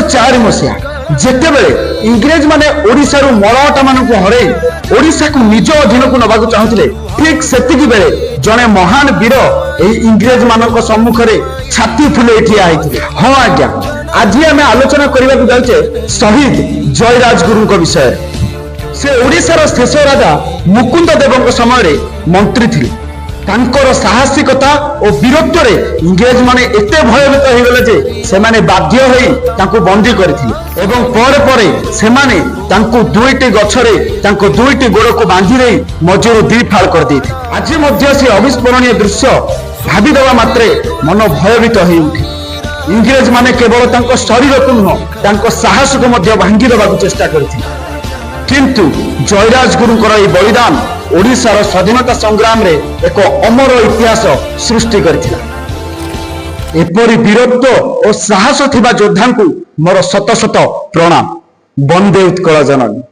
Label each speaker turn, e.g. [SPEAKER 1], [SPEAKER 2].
[SPEAKER 1] 1904 मसीहा जेतेबेले इंग्रेज माने ओडिसा रु मराठा मानकु हरै ओडिसा को निज अधीन को नबाकु चाहुथिले ठीक सेतिकी बेले जने महान वीर एही इंग्रेज मानक सम्मुख रे छाती फुले ठिया आइथिले। हां आज्ञा आज आमे आलोचना करबा को जाउचे शहीद जयराज गुरु को विषय। से ओडिसा रो शेष राजा मुकुंद देव समय रे मंत्री थिले। तांकर साहसिकता और वीरत्व रे इंग्रेज माने एते भयभीत हो गले जे से माने बाध्य होई तांको बंदी करथिले एवं पर परे से माने तांको दुईटी गछरे तांको दुईटी गोड़ को बांधी रे मजूर दी फाल कर देथि। आज मध्य से अविस्मरणीय दृश्य भाबी देवा मात्रे मन भयभीत होई उठे। इंग्रेज माने केवल तांको शरीर को नुह तांको साहस को मध्य भांगी देबाकु चेष्टा करथिले। किंतु जयराज गुरुंकर यह बलिदान ओडिशार स्वाधीनता संग्राम रे एक अमर इतिहास सृष्टि करथिला। एपरि वीरत्व और साहस थिबा योद्धा को मोर शत शत प्रणाम। वंदे उत्कल जननी।